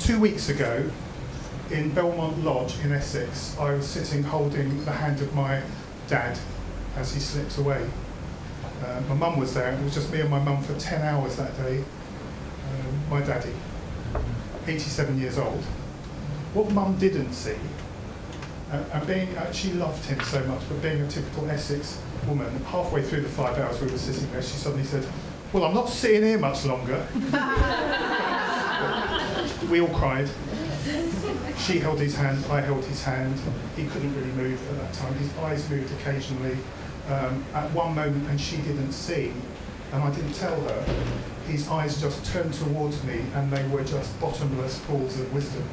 2 weeks ago, in Belmont Lodge in Essex, I was sitting holding the hand of my dad as he slipped away. My mum was there, and it was just me and my mum for 10 hours that day. My daddy, 87 years old. What mum didn't see, and she loved him so much, but being a typical Essex woman, halfway through the 5 hours we were sitting there, she suddenly said, "Well, I'm not sitting here much longer." We all cried. She held his hand, I held his hand. He couldn't really move at that time. His eyes moved occasionally. At one moment, and she didn't see, and I didn't tell her, his eyes just turned towards me, and they were just bottomless pools of wisdom.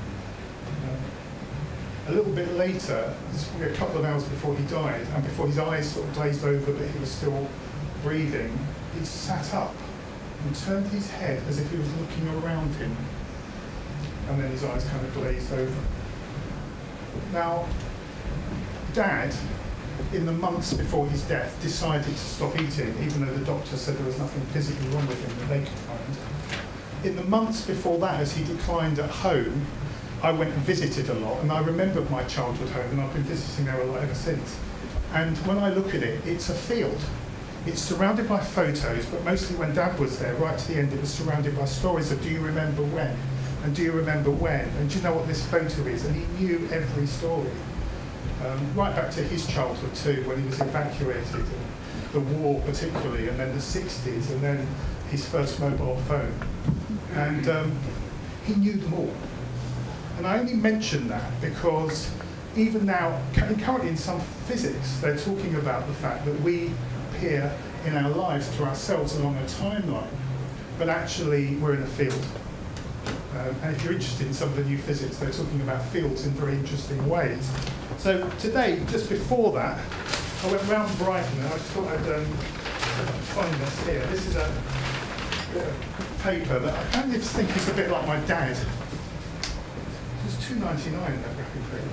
A little bit later, this was probably a couple of hours before he died, and before his eyes sort of glazed over but he was still breathing, he sat up and turned his head as if he was looking around him, and then his eyes kind of glazed over. Now, Dad, in the months before his death, decided to stop eating, even though the doctor said there was nothing physically wrong with him that they could find. In the months before that, as he declined at home, I went and visited a lot, and I remembered my childhood home, and I've been visiting there a lot ever since. And when I look at it, it's a field. It's surrounded by photos, but mostly when Dad was there, right to the end, it was surrounded by stories of, do you remember when? And do you remember when? And do you know what this photo is? And he knew every story. Right back to his childhood too, when he was evacuated, and the war particularly, and then the 60s, and then his first mobile phone. And he knew them all. And I only mention that because even now, currently in some physics, they're talking about the fact that we appear in our lives to ourselves along a timeline, but actually we're in a field. And if you're interested in some of the new physics, they're talking about fields in very interesting ways. So today, just before that, I went round Brighton, and I just thought I'd find this here. This is a paper that I kind of think is a bit like my dad. It's £2.99, that wrapping paper.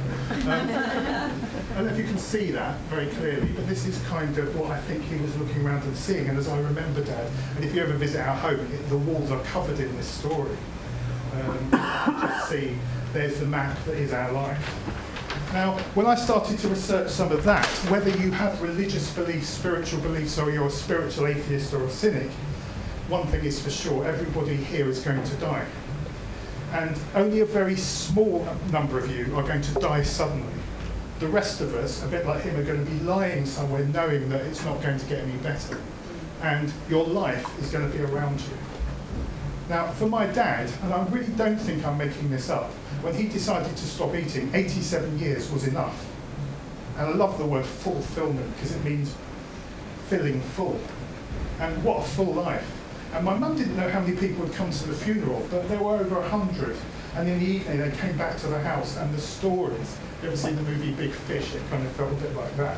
I don't know if you can see that very clearly, but this is kind of what I think he was looking around and seeing, and as I remember Dad, and if you ever visit our home, the walls are covered in this story. Just see, there's the map that is our life. Now, when I started to research some of that, whether you have religious beliefs, spiritual beliefs, or you're a spiritual atheist or a cynic, one thing is for sure, everybody here is going to die. And only a very small number of you are going to die suddenly. The rest of us, a bit like him, are going to be lying somewhere knowing that it's not going to get any better. And your life is going to be around you. Now, for my dad, and I really don't think I'm making this up, when he decided to stop eating, 87 years was enough. And I love the word fulfillment because it means filling full. And what a full life. And my mum didn't know how many people had come to the funeral, but there were over 100. And in the evening, they came back to the house, and the stories. You ever seen the movie Big Fish? It kind of felt a bit like that.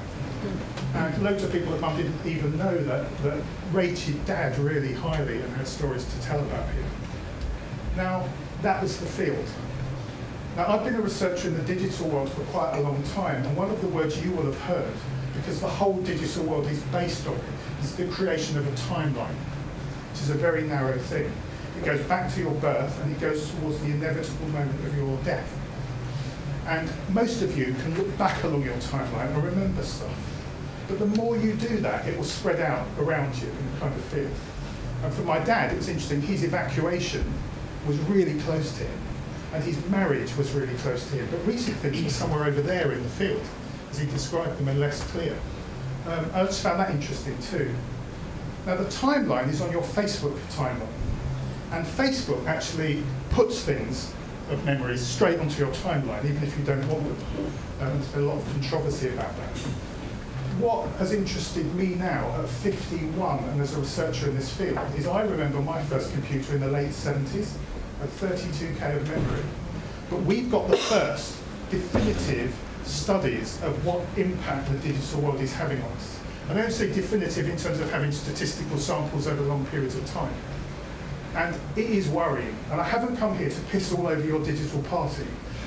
And loads of people at mum didn't even know that rated Dad really highly and had stories to tell about him. Now, that was the field. Now, I've been a researcher in the digital world for quite a long time, and one of the words you will have heard, because the whole digital world is based on it, is the creation of a timeline, which is a very narrow thing. It goes back to your birth, and it goes towards the inevitable moment of your death. And most of you can look back along your timeline and remember stuff. But the more you do that, it will spread out around you in a kind of field. And for my dad, it was interesting, his evacuation was really close to him, and his marriage was really close to him. But recent things were somewhere over there in the field, as he described them, and less clear. I just found that interesting too. Now, the timeline is on your Facebook timeline. And Facebook actually puts things of memories straight onto your timeline, even if you don't want them. There's been a lot of controversy about that. What has interested me now at 51 and as a researcher in this field is I remember my first computer in the late 70s at 32K of memory. But we've got the first definitive studies of what impact the digital world is having on us. I don't say definitive in terms of having statistical samples over long periods of time. And it is worrying. And I haven't come here to piss all over your digital party.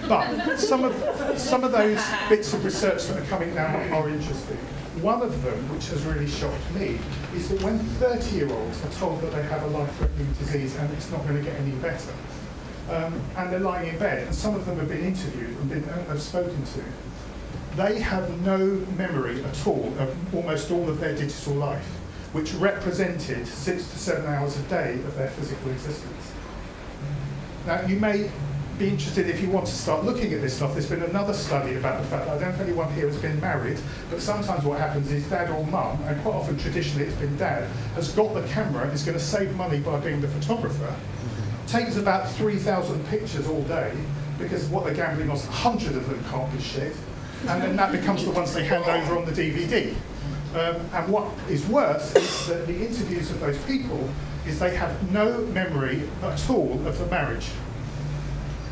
But some of those bits of research that are coming now are interesting. One of them, which has really shocked me, is that when 30-year-olds are told that they have a life-threatening disease and it's not going to get any better, and they're lying in bed, and some of them have been interviewed and have spoken to. They have no memory at all of almost all of their digital life, which represented 6 to 7 hours a day of their physical existence. Now, you may be interested if you want to start looking at this stuff. There's been another study about the fact that I don't know if anyone here has been married, but sometimes what happens is dad or mum, and quite often traditionally it's been dad, has got the camera and is going to save money by being the photographer, takes about 3,000 pictures all day, because what they're gambling on, 100 of them can't be shit, and then that becomes the ones they hand over on the DVD. And what is worse is that the interviews of those people is they have no memory at all of the marriage.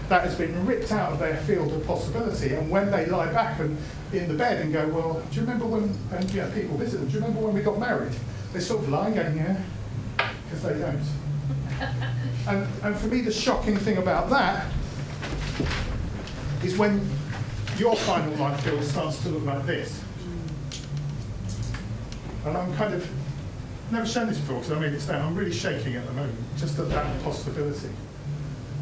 That has been ripped out of their field of possibility, and when they lie back and in the bed and go, well, do you remember when, and people visit them, do you remember when we got married? They sort of lie going, yeah, because they don't. And for me, the shocking thing about that is when your final life field starts to look like this. And I'm kind of, never shown this before, because I mean it's down, I'm really shaking at the moment, just at that possibility.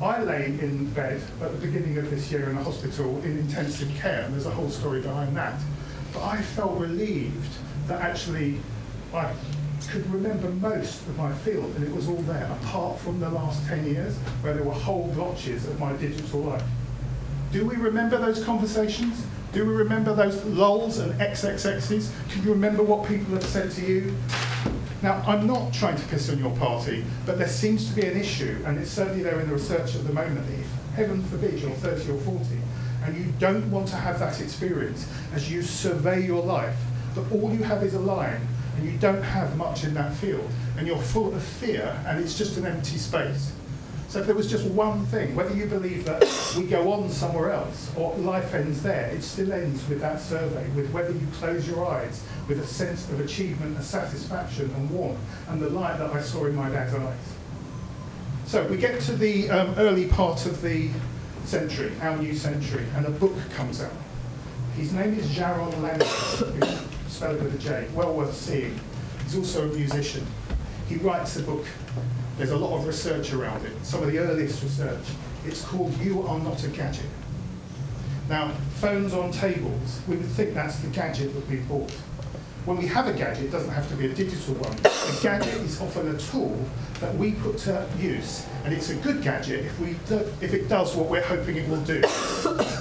I lay in bed at the beginning of this year in a hospital in intensive care, and there's a whole story behind that. But I felt relieved that actually I could remember most of my field, and it was all there, apart from the last 10 years, where there were whole blotches of my digital life. Do we remember those conversations? Do we remember those lulls and XXXs? Can you remember what people have said to you? Now, I'm not trying to piss on your party, but there seems to be an issue, and it's certainly there in the research at the moment. If, heaven forbid, you're 30 or 40, and you don't want to have that experience as you survey your life, that all you have is a line, and you don't have much in that field, and you're full of fear, and it's just an empty space. So if there was just one thing, whether you believe that we go on somewhere else or life ends there, it still ends with that survey, with whether you close your eyes with a sense of achievement and satisfaction and warmth and the light that I saw in my dad's eyes. So we get to the early part of the century, our new century, and a book comes out. His name is Jaron Lanier, spelled with a J, well worth seeing. He's also a musician. He writes a book. There's a lot of research around it, some of the earliest research. It's called You Are Not a Gadget. Now, phones on tables, we would think that's the gadget that we bought. When we have a gadget, it doesn't have to be a digital one. A gadget is often a tool that we put to use, and it's a good gadget if it does what we're hoping it will do.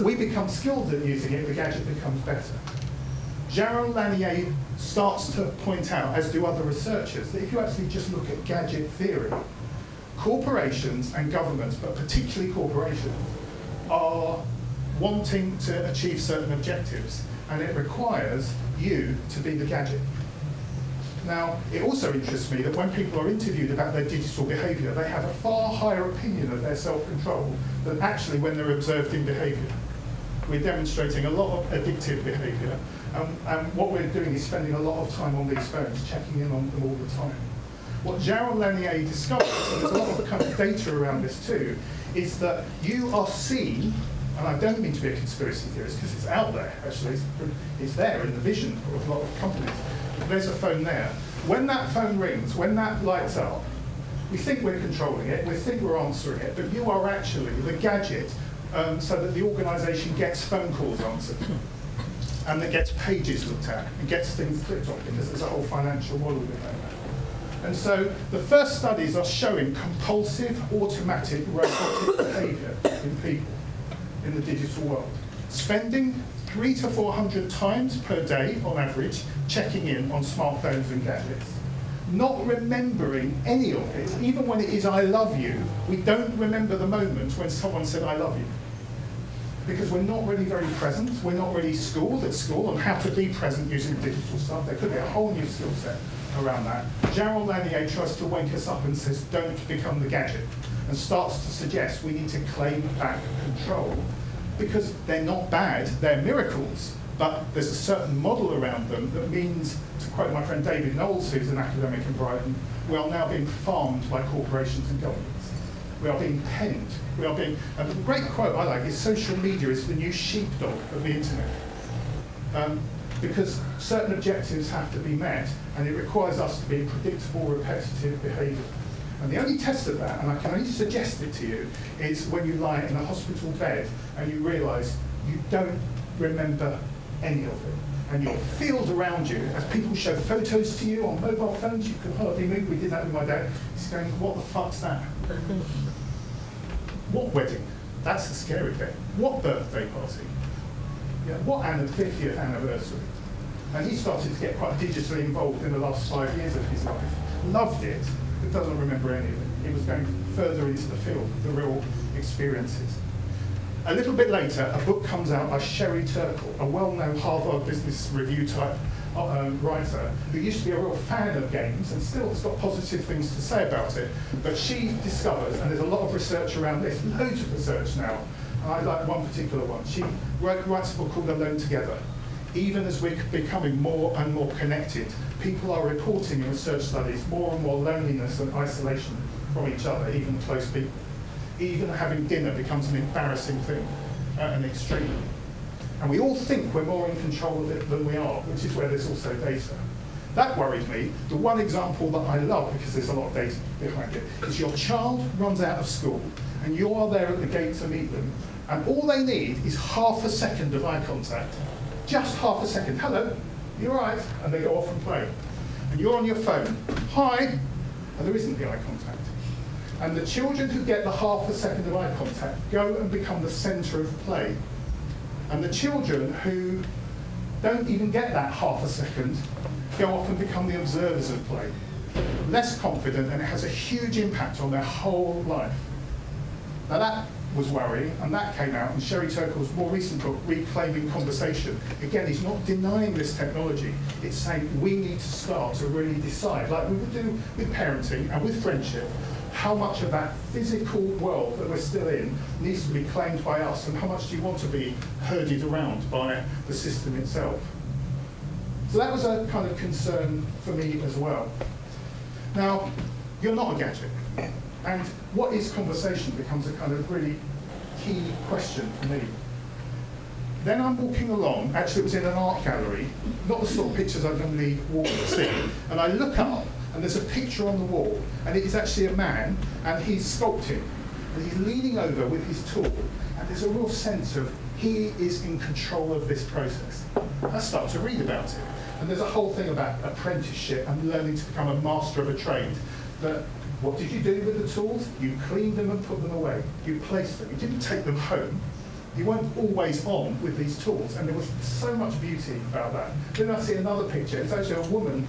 We become skilled at using it, the gadget becomes better. Jaron Lanier starts to point out, as do other researchers, that if you actually just look at gadget theory, corporations and governments, but particularly corporations, are wanting to achieve certain objectives, and it requires you to be the gadget. Now, it also interests me that when people are interviewed about their digital behaviour, they have a far higher opinion of their self-control than actually when they're observed in behaviour. We're demonstrating a lot of addictive behaviour, and what we're doing is spending a lot of time on these phones, checking in on them all the time. What Jaron Lanier discovered, and there's a lot of kind of data around this too, is that you are seen, and I don't mean to be a conspiracy theorist because it's out there actually, it's there in the vision of a lot of companies. There's a phone there. When that phone rings, when that lights up, we think we're controlling it, we think we're answering it, but you are actually the gadget so that the organisation gets phone calls answered and that gets pages looked at and gets things clicked on, because there's a whole financial model behind that. And so the first studies are showing compulsive, automatic, robotic behaviour in people in the digital world. Spending 300 to 400 times per day, on average, checking in on smartphones and gadgets. Not remembering any of it, even when it is I love you, we don't remember the moment when someone said I love you. Because we're not really very present, we're not really schooled at school on how to be present using digital stuff. There could be a whole new skill set around that. Jaron Lanier tries to wake us up and says, don't become the gadget, and starts to suggest we need to claim back control. Because they're not bad, they're miracles, but there's a certain model around them that means, to quote my friend David Knowles, who's an academic in Brighton, we are now being farmed by corporations and governments. We are being penned. We are being, and the great quote I like is, social media is the new sheepdog of the internet. Because certain objectives have to be met, and it requires us to be predictable, repetitive behaviour. And the only test of that, and I can only suggest it to you, is when you lie in a hospital bed and you realise you don't remember any of it. And your field around you, as people show photos to you on mobile phones, you can hardly move. We did that with my dad. He's going, what the fuck's that? What wedding? That's the scary bit. What birthday party? Yeah, what 50th anniversary? And he started to get quite digitally involved in the last 5 years of his life. Loved it, but doesn't remember any of it. He was going further into the field, the real experiences. A little bit later, a book comes out by Sherry Turkle, a well-known Harvard Business Review type writer who used to be a real fan of games and still has got positive things to say about it. But she discovers, and there's a lot of research around this, loads of research now, and I like one particular one. She writes a book called Alone Together. Even as we're becoming more and more connected, people are reporting in research studies more and more loneliness and isolation from each other, even close people. Even having dinner becomes an embarrassing thing at an extreme. And we all think we're more in control of it than we are, which is where there's also data. That worried me. The one example that I love, because there's a lot of data behind it, is your child runs out of school and you are there at the gate to meet them, and all they need is half a second of eye contact. Just half a second. Hello, you all right? And they go off and play. And you're on your phone. Hi. And there isn't the eye contact. And the children who get the half a second of eye contact go and become the centre of play. And the children who don't even get that half a second go off and become the observers of play. Less confident, and it has a huge impact on their whole life. Now that was worrying, and that came out in Sherry Turkle's more recent book, Reclaiming Conversation. Again, he's not denying this technology. It's saying we need to start to really decide, like we would do with parenting and with friendship, how much of that physical world that we're still in needs to be claimed by us, and how much do you want to be herded around by the system itself. So that was a kind of concern for me as well. Now, you're not a gadget. And what is conversation becomes a kind of really key question for me. Then I'm walking along, actually it was in an art gallery, not the sort of pictures I normally walk and see, and I look up and there's a picture on the wall, and it is actually a man, and he's sculpting, and he's leaning over with his tool, and there's a real sense of he is in control of this process. I start to read about it, and there's a whole thing about apprenticeship and learning to become a master of a trade. That what did you do with the tools? You cleaned them and put them away. You placed them. You didn't take them home. You weren't always on with these tools, and there was so much beauty about that. Then I see another picture. It's actually a woman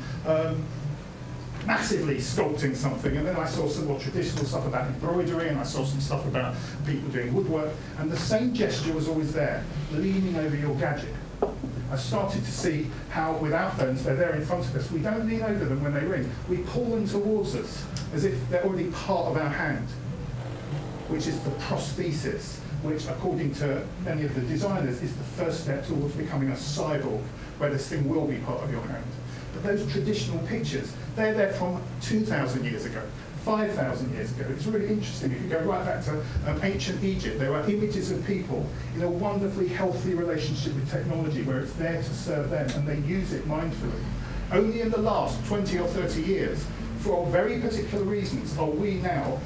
massively sculpting something, and then I saw some more traditional stuff about embroidery, and I saw some stuff about people doing woodwork, and the same gesture was always there, leaning over your gadget. I started to see how with our phones, they're there in front of us. We don't lean over them when they ring. We pull them towards us as if they're already part of our hand, which is the prosthesis, which according to many of the designers is the first step towards becoming a cyborg, where this thing will be part of your hand. But those traditional pictures, they're there from 2,000 years ago, 5,000 years ago. It's really interesting. If you go right back to ancient Egypt, there are images of people in a wonderfully healthy relationship with technology where it's there to serve them, and they use it mindfully. Only in the last 20 or 30 years, for very particular reasons, are we now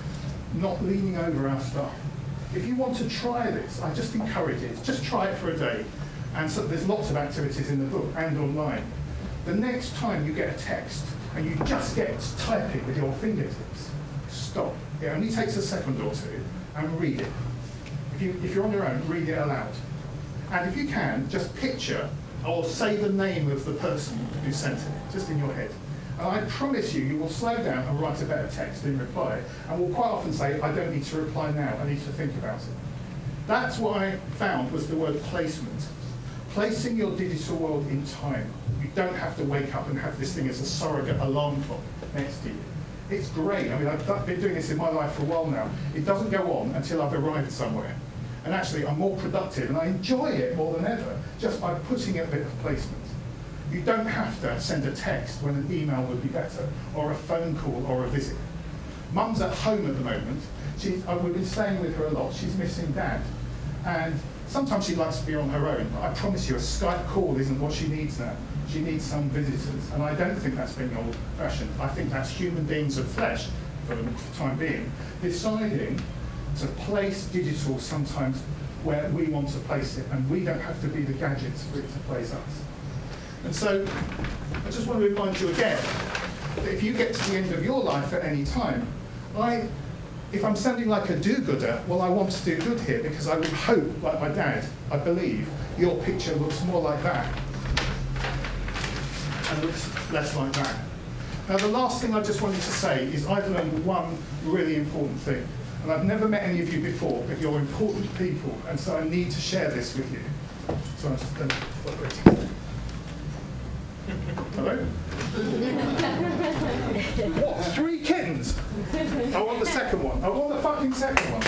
not leaning over our stuff. If you want to try this, I just encourage it. Just try it for a day. And so there's lots of activities in the book and online. The next time you get a text and you just get typing with your fingertips, stop. It only takes a second or two, and read it. If you're on your own, read it aloud. And if you can, just picture or say the name of the person who sent it, just in your head. And I promise you, you will slow down and write a better text in reply, and will quite often say, I don't need to reply now, I need to think about it. That's what I found was the word placement. Placing your digital world in time. You don't have to wake up and have this thing as a surrogate alarm clock next to you. It's great. I mean, I've been doing this in my life for a while now. It doesn't go on until I've arrived somewhere. And actually, I'm more productive, and I enjoy it more than ever, just by putting a bit of placement. You don't have to send a text when an email would be better, or a phone call, or a visit. Mum's at home at the moment. We've been staying with her a lot. She's missing Dad. And sometimes she likes to be on her own, but I promise you, a Skype call isn't what she needs now. She needs some visitors, and I don't think that's being old-fashioned. I think that's human beings of flesh for the time being, deciding to place digital sometimes where we want to place it, and we don't have to be the gadgets for it to place us. And so I just want to remind you again that if you get to the end of your life at any time, if I'm sounding like a do-gooder, well, I want to do good here, because I would hope, like my dad, I believe, your picture looks more like that and looks less like that. Now, the last thing I just wanted to say is I've learned one really important thing. And I've never met any of you before, but you're important people, and so I need to share this with you. So I'm just going to... Hello? What? 3 kittens? I want the second one. I want the fucking second one.